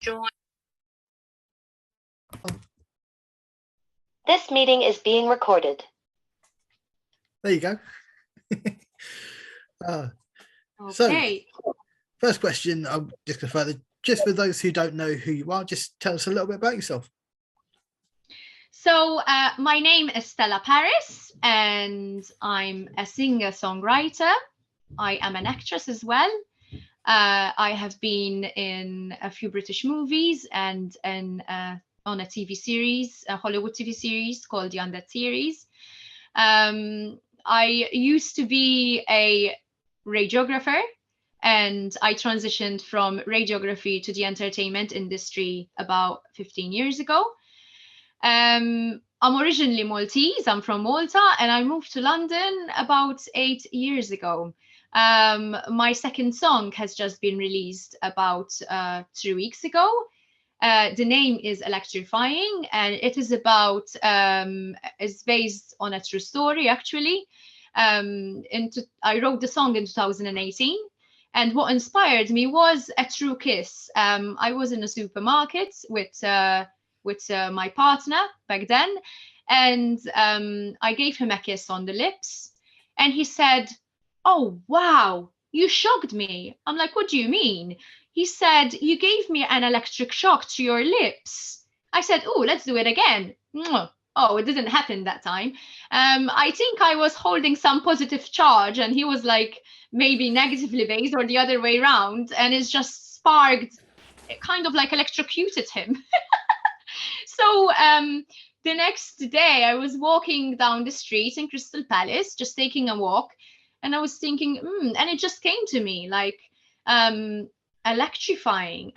Join. This meeting is being recorded. There you go. Okay. So, first question, I'm just going to further, just for those who don't know who you are, just tell us a little bit about yourself. So my name is Stella Paris, and I'm a singer-songwriter. I am an actress as well. I have been in a few British movies and on a TV series, a Hollywood TV series called The Undead Series. I used to be a radiographer, and I transitioned from radiography to the entertainment industry about 15 years ago. I'm originally Maltese. I'm from Malta, and I moved to London about 8 years ago. My second song has just been released about 3 weeks ago. The name is Electrifying, and it is about, it's based on a true story, actually. I wrote the song in 2018, and what inspired me was a true kiss. I was in a supermarket with my partner back then, and I gave him a kiss on the lips, and he said, "Oh, wow, you shocked me." I'm like, "What do you mean?" He said, "You gave me an electric shock to your lips." I said, "Oh, let's do it again." Mwah. Oh, it didn't happen that time. I think I was holding some positive charge, and he was like maybe negatively based, or the other way around, and it's just sparked, kind of like electrocuted him. So the next day I was walking down the street in Crystal Palace, just taking a walk, and I was thinking, and it just came to me like electrifying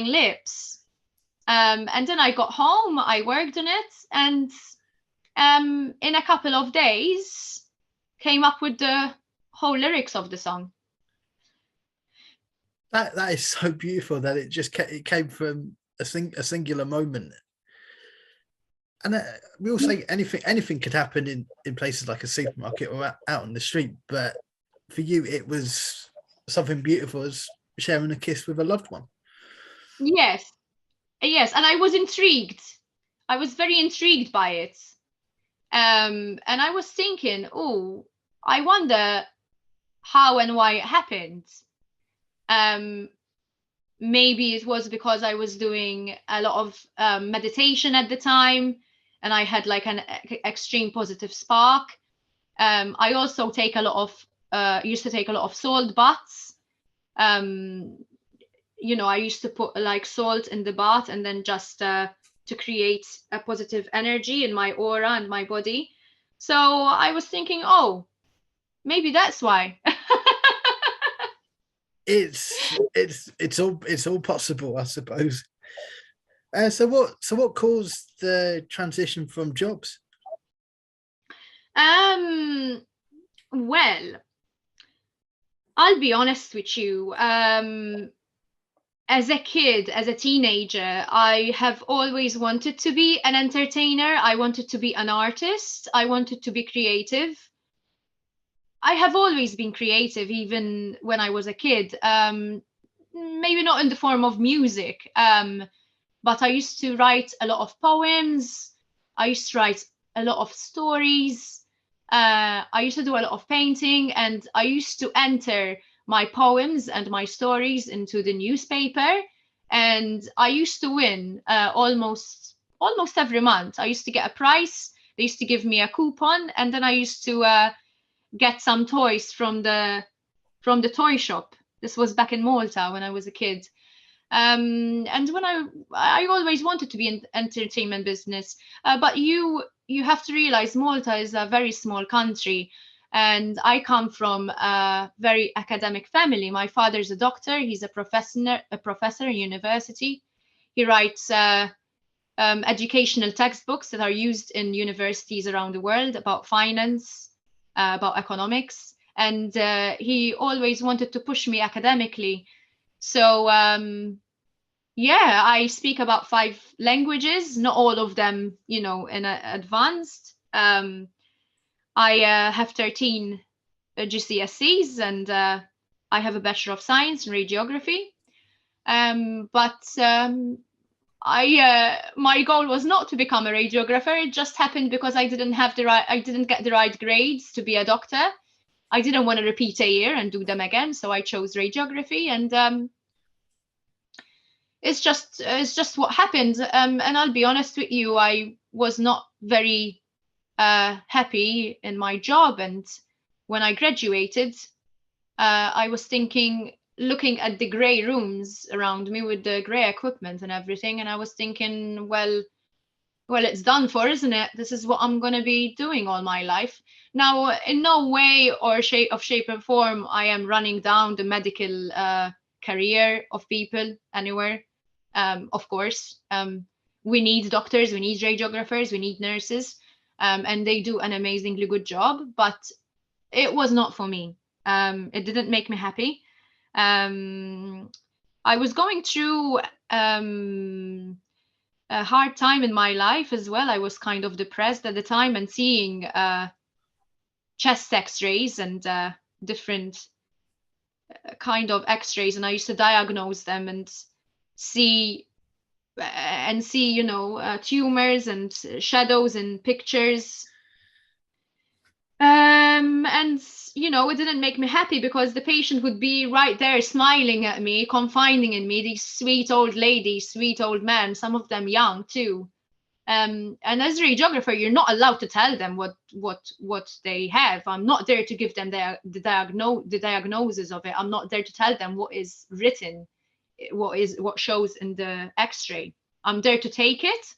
lips. And then I got home, I worked on it, and in a couple of days came up with the whole lyrics of the song. That is so beautiful that it came from a singular moment. And we all say anything could happen in places like a supermarket or out on the street, but for you it was something beautiful as sharing a kiss with a loved one. Yes, and I was intrigued. I was very intrigued by it. And I was thinking, oh, I wonder how and why it happened. Maybe it was because I was doing a lot of meditation at the time, and I had like an extreme positive spark. I also take a lot of used to take a lot of salt baths. I used to put like salt in the bath, and then just to create a positive energy in my aura and my body. So I was thinking, oh, maybe that's why. It's all possible, I suppose. So what caused the transition from jobs? Well, I'll be honest with you. As a kid, as a teenager, I have always wanted to be an entertainer. I wanted to be an artist. I wanted to be creative. I have always been creative, even when I was a kid. Maybe not in the form of music, but I used to write a lot of poems. I used to write a lot of stories. I used to do a lot of painting, and I used to enter my poems and my stories into the newspaper, and I used to win almost every month. I used to get a prize. They used to give me a coupon, and then I used to get some toys from the toy shop. This was back in Malta when I was a kid. And when I always wanted to be in entertainment business, but you have to realize Malta is a very small country, and I come from a very academic family. My father's a doctor. He's a professor in university. He writes educational textbooks that are used in universities around the world about finance, about economics, and he always wanted to push me academically. So I speak about 5 languages, not all of them, in advanced. I have 13 GCSEs, and I have a Bachelor of Science in Radiography. My goal was not to become a radiographer. It just happened because I didn't get the right grades to be a doctor. I didn't want to repeat a year and do them again, so I chose radiography, and it's just what happened. And I'll be honest with you, I was not very happy in my job, and when I graduated, I was looking at the grey rooms around me with the grey equipment and everything, and I was thinking, well, it's done for, isn't it? This is what I'm going to be doing all my life. Now, in no way or shape or form, I am running down the medical career of people anywhere. Of course, we need doctors, we need radiographers, we need nurses, and they do an amazingly good job, but it was not for me. It didn't make me happy. I was going through a hard time in my life as well. I was kind of depressed at the time, and seeing chest x-rays and different kind of x-rays, and I used to diagnose them and see tumors and shadows in pictures, and it didn't make me happy, because the patient would be right there smiling at me, confiding in me, these sweet old ladies, sweet old men, some of them young too. And as a radiographer, you're not allowed to tell them what they have. I'm not there to give them the diagnosis of it. I'm not there to tell them what is written, what shows in the x-ray. I'm there to take it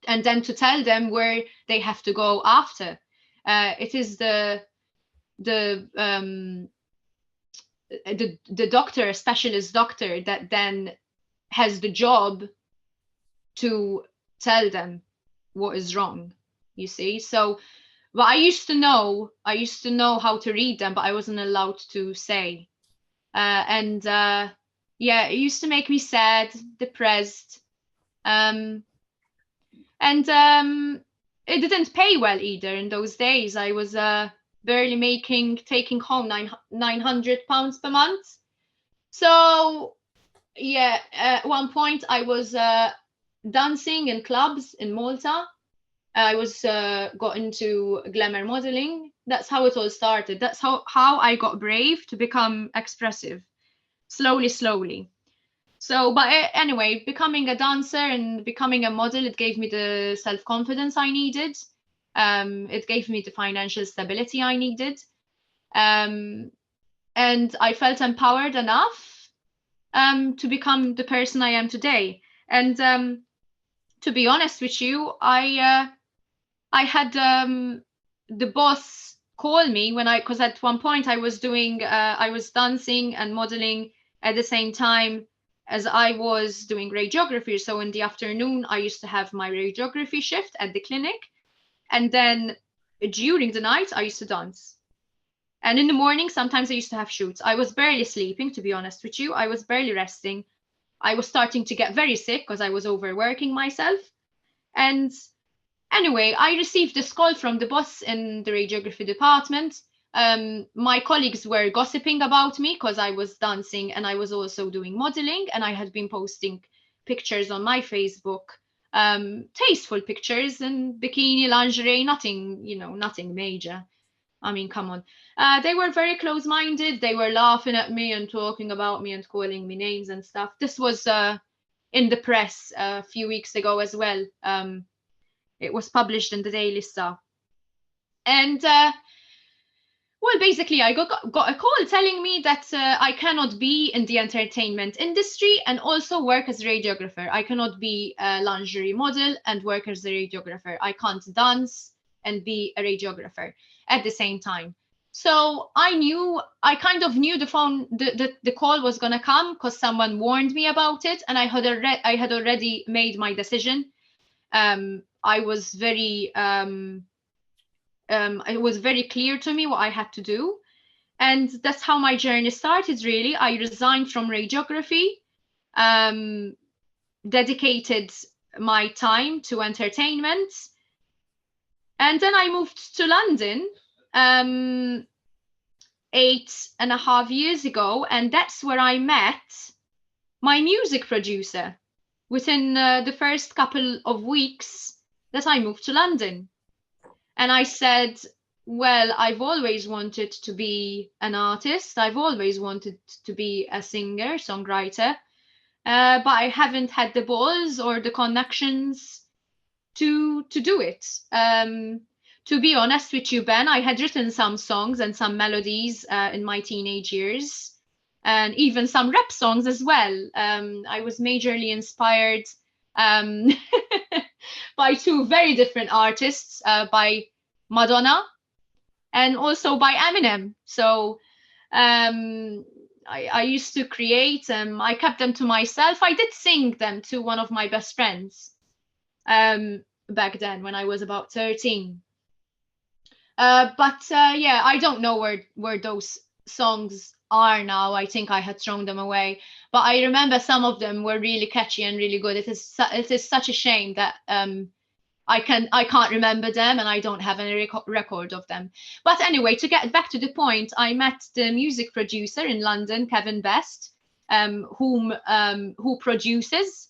and then to tell them where they have to go after. It is the doctor, a specialist doctor, that then has the job to tell them what is wrong, you see. So, but I used to know how to read them, but I wasn't allowed to say. Yeah, it used to make me sad, depressed, and it didn't pay well either in those days. I was barely taking home £900 per month. So yeah, at one point I was dancing in clubs in Malta. I was got into glamour modeling. That's how it all started. That's how I got brave to become expressive, slowly. So, but anyway, becoming a dancer and becoming a model, it gave me the self-confidence I needed. It gave me the financial stability I needed. And I felt empowered enough to become the person I am today. And to be honest with you, I had the boss call me because at one point I was dancing and modeling at the same time as I was doing radiography. So in the afternoon, I used to have my radiography shift at the clinic. And then during the night, I used to dance. And in the morning, sometimes I used to have shoots. I was barely sleeping, to be honest with you. I was barely resting. I was starting to get very sick because I was overworking myself. And anyway, I received this call from the boss in the radiography department. My colleagues were gossiping about me because I was dancing and I was also doing modeling, and I had been posting pictures on my Facebook, tasteful pictures and bikini, lingerie, nothing major. I mean, come on. They were very close-minded. They were laughing at me and talking about me and calling me names and stuff. This was in the press a few weeks ago as well. It was published in the Daily Star. And well, basically, I got a call telling me that I cannot be in the entertainment industry and also work as a radiographer. I cannot be a lingerie model and work as a radiographer. I can't dance and be a radiographer at the same time. So I kind of knew the call was going to come because someone warned me about it, and I had already made my decision. It was very clear to me what I had to do. And that's how my journey started, really. I resigned from radiography, dedicated my time to entertainment. And then I moved to London 8.5 years ago. And that's where I met my music producer within the first couple of weeks that I moved to London. And I said, well, I've always wanted to be an artist. I've always wanted to be a singer, songwriter, but I haven't had the balls or the connections to do it. To be honest with you, Ben, I had written some songs and some melodies in my teenage years, and even some rap songs as well. I was majorly inspired um, by two very different artists, by Madonna and also by Eminem. So I used to create, I kept them to myself. I did sing them to one of my best friends back then when I was about 13. But yeah, I don't know where those songs are now. I think I had thrown them away. But I remember some of them were really catchy and really good. It is such a shame that I can't remember them and I don't have any record of them. But anyway, to get back to the point, I met the music producer in London, Kevin Best, who produces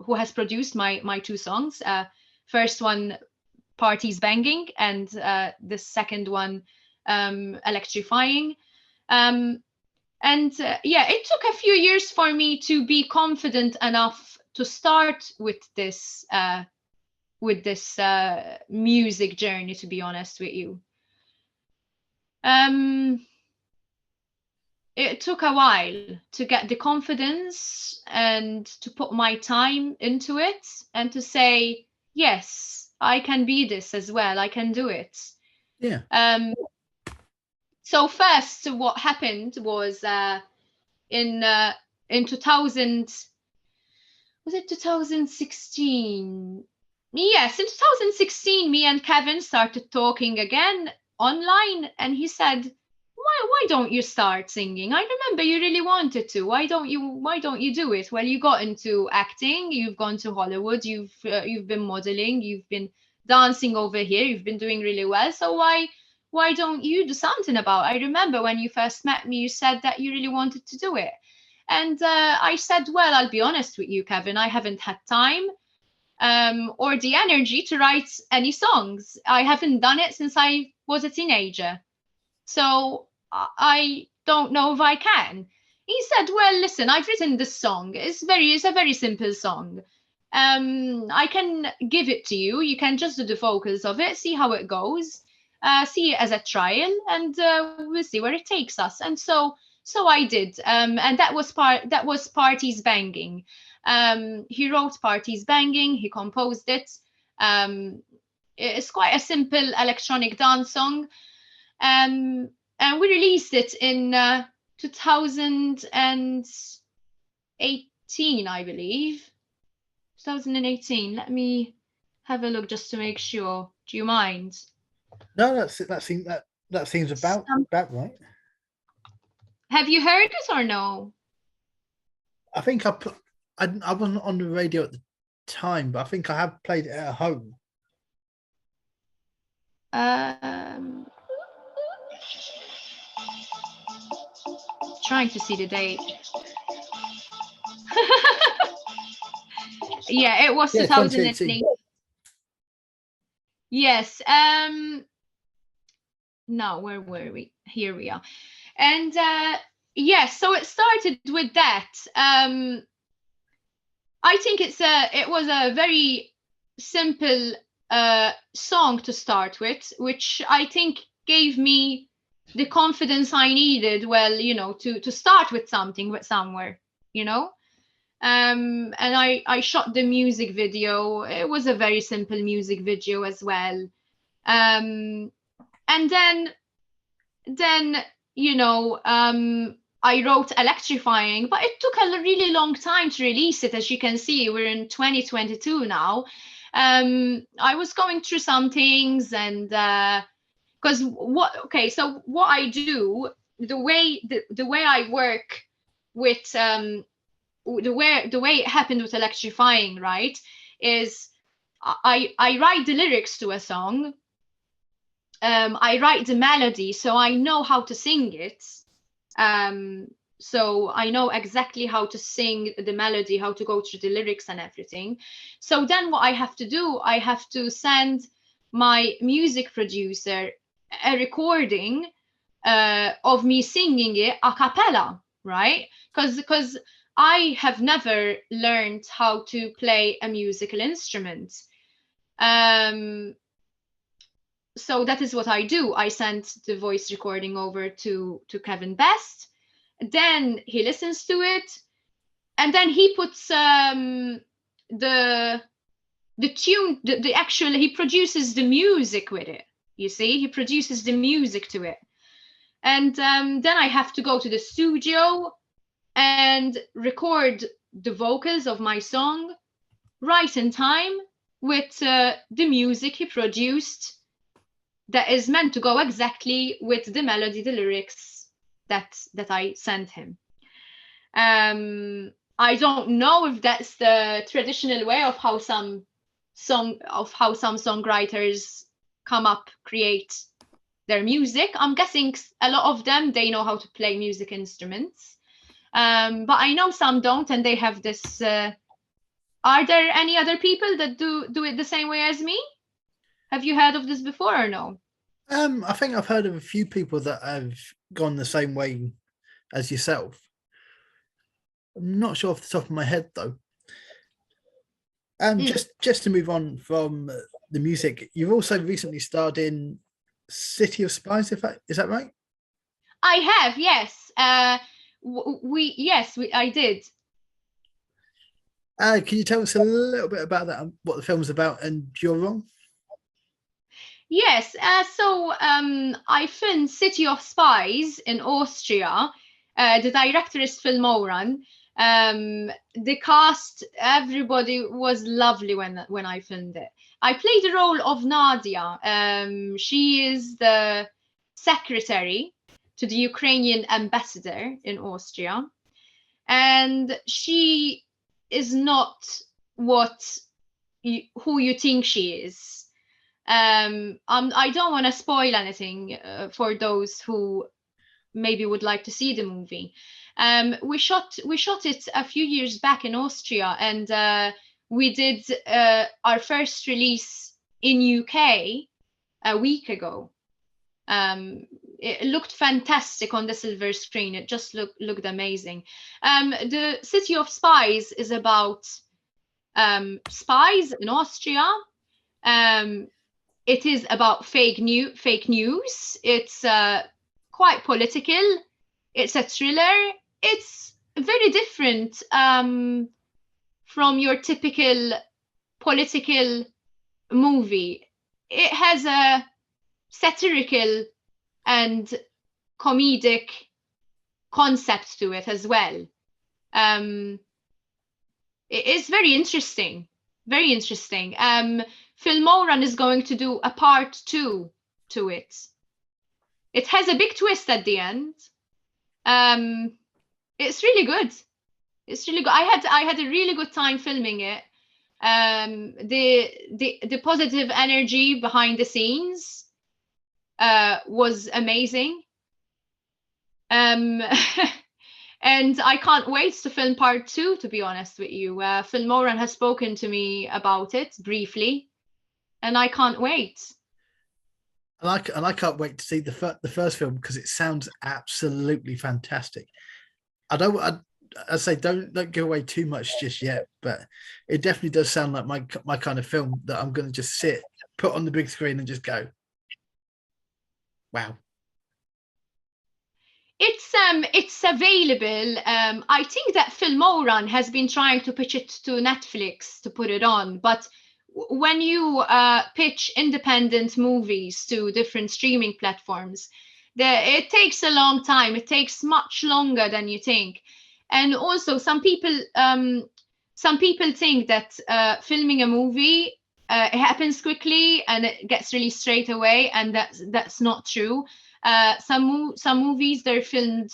who has produced my two songs. First one, Parties Banging, and the second one, Electrifying. And yeah, it took a few years for me to be confident enough to start with this music journey, to be honest with you. It took a while to get the confidence and to put my time into it and to say, yes, I can be this as well. I can do it. Yeah. So first, what happened was in 2000. Was it 2016? Yes, in 2016, me and Kevin started talking again online, and he said, why don't you start singing? I remember you really wanted to. Why don't you do it? Well, you got into acting, you've gone to Hollywood, you've been modeling, you've been dancing over here, you've been doing really well. So why don't you do something about it? I remember when you first met me, you said that you really wanted to do it. And I said, well, I'll be honest with you, Kevin, I haven't had time or the energy to write any songs. I haven't done it since I was a teenager. So I don't know if I can. He said, well, listen, I've written this song. It's a very simple song. I can give it to you. You can just do the vocals of it, see how it goes, see it as a trial, and we'll see where it takes us. And so I did, and that was Parties Banging. He wrote Parties Banging, he composed it. It's quite a simple electronic dance song, and we released it in 2018, I believe. 2018. Let me have a look just to make sure. Do you mind? No, that seems about right. Have you heard it or no? I think I wasn't on the radio at the time, but I think I have played it at home. Trying to see the date. Yeah, it was 2018. Yes. Now, where were we? Here we are. And yes, so it started with that. I think it was a very simple song to start with, which I think gave me the confidence I needed. Well, to start with something, with somewhere, and I shot the music video. It was a very simple music video as well. And then I wrote Electrifying, but it took a really long time to release it. As you can see, we're in 2022 now. I was going through some things, and because what I do, the way I work with the way it happened with Electrifying, right, is I write the lyrics to a song. I write the melody, so I know how to sing it. So I know exactly how to sing the melody, how to go through the lyrics and everything. So then what I have to do, I have to send my music producer a recording of me singing it a cappella, right? Because I have never learned how to play a musical instrument. So that is what I do. I send the voice recording over to Kevin Best. Then he listens to it, and then he puts the tune, the actual, he produces the music with it. You see, he produces the music to it. And then I have to go to the studio and record the vocals of my song right in time with the music he produced that is meant to go exactly with the melody, the lyrics that I sent him. I don't know if that's the traditional way of how some songwriters create their music. I'm guessing a lot of them, they know how to play music instruments. But I know some don't, and they have this. Are there any other people that do it the same way as me? Have you heard of this before or no? I think I've heard of a few people that have gone the same way as yourself. I'm not sure off the top of my head though. Just to move on from the music, you've also recently starred in City of Spies. Is that right? I have, yes. I did. Can you tell us a little bit about that, what the film's about, and your role? Yes. So I filmed City of Spies in Austria. The director is Phil Moran. The cast, everybody was lovely when I filmed it. I played the role of Nadia. She is the secretary to the Ukrainian ambassador in Austria, and she is not who you think she is. I don't want to spoil anything for those who maybe would like to see the movie. We shot it a few years back in Austria, and we did our first release in UK a week ago. It looked fantastic on the silver screen. It just looked amazing. The City of Spies is about spies in Austria. It is about fake news. It's quite political. It's a thriller. It's very different from your typical political movie. It has a satirical and comedic concept to it as well. It is very interesting. Very interesting. Phil Moran is going to do a part 2 to it. It has a big twist at the end. It's really good. It's really good. I had a really good time filming it. The positive energy behind the scenes was amazing. And I can't wait to film part 2, to be honest with you. Phil Moran has spoken to me about it briefly, and I can't wait. And I can't wait to see the first film because it sounds absolutely fantastic. I say don't give away too much just yet, but it definitely does sound like my kind of film that I'm going to just sit, put on the big screen, and just go, wow. It's available. I think that Phil Moran has been trying to pitch it to Netflix to put it on, but when you pitch independent movies to different streaming platforms, it takes a long time. It takes much longer than you think. And also, some people think that filming a movie it happens quickly and it gets released straight away, and that's not true. Some movies, they're filmed.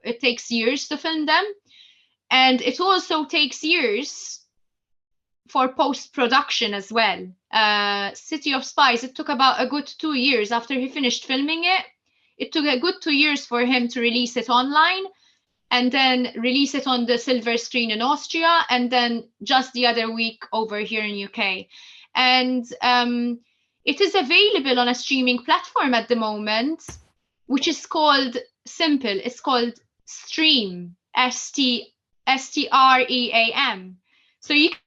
It takes years to film them, and it also takes years for post-production as well. City of Spies, it took about a good 2 years after he finished filming it. It took a good 2 years for him to release it online. and then release it on the silver screen in Austria, and then just the other week over here in UK. And it is available on a streaming platform at the moment, which is called simple. It's called Stream, Stream. So you